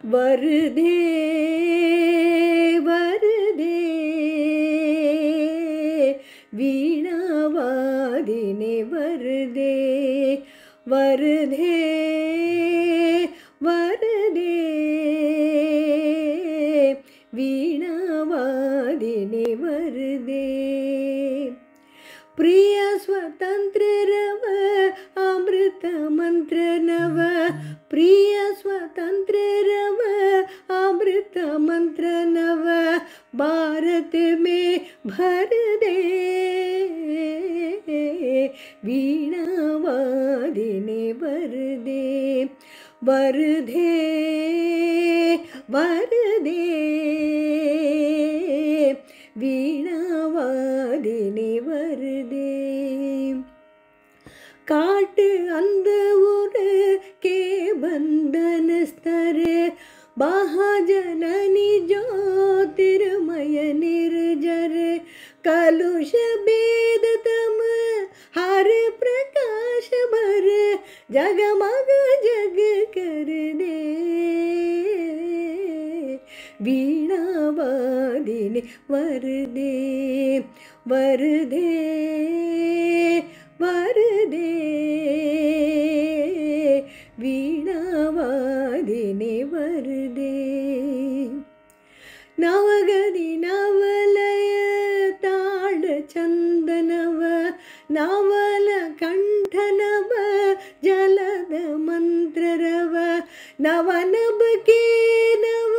வருதே வருதே வீணாவாதினி வருதே வருதே வருதே வீணಾವಾದಿನಿ வருதே ಪ್ರಿಯ ಸ್ವತಂತ್ರ ರವ ಅಮೃತ ಮಂತ್ರ ನವ ಪ್ರಿಯ ಸ್ವತಂತ್ರ ರವ ಅಮೃತ ಮಂತ್ರ ನವ ಭಾರತ ಮೇ ಭರ ದे ವೀಣಾವಾದಿನಿ ವರದೆ ವರದೆ ವರದೆ வீணாவாதினி வருதே காட்டு அந்த ஊரு கே பந்தன ஸ்தர மகாஜனನಿ ಜ್ಯೋತಿರ್ಮಯ ನಿರ್ಜರ ಕಲುಷ ಭೇದ ತಮ ಹರ ಪ್ರಕಾಶ ಭರ ಜಗಮಗ ಜಗ ಕರ ದे வீணாவாதினி வருதே வருதே வருதே வீணாவாதினி வருதே ನವಗದಿ ನವಲಯ ತಾಳ ಚಂದನವ ನವಲ ಕಂಠನವ ಜಲದ ಮಂತ್ರರವ ನವನಬಕೆ ನವ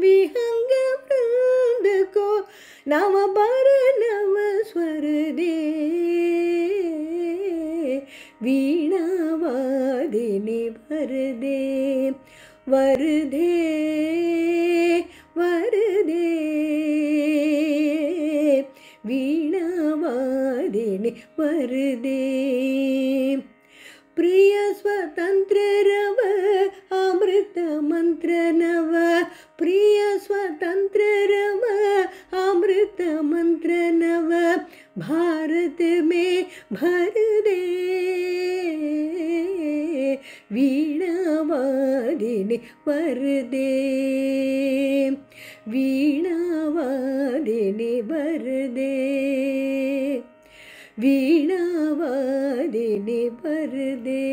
ವಿಹಂಗ ವೃಂದಕೋ ನವ ಬರ ನವ ಸ್ವರದೇ ವೀಣಾವಾದಿನಿ ವರದೆ ವರದೆ ವರದೆ ವೀಣಾವಾದಿನಿ ವರದೆ ಪ್ರಿಯ ಸ್ವತಂತ್ರ ರವ ಅಮೃತ ಮಂತ್ರ ನವ ಪ್ರಿಯ ಸ್ವತಂತ್ರ ರವ ಅಮೃತ ಮಂತ್ರ ನವ ಭಾರತ ಮೇ ಭರ ದे ವೀಣಾವಾದಿನಿ ವರದೆ ವೀಣಾವಾದಿನಿ ವರದೆ ವೀಣಾವಾದಿನಿ ವರದೆ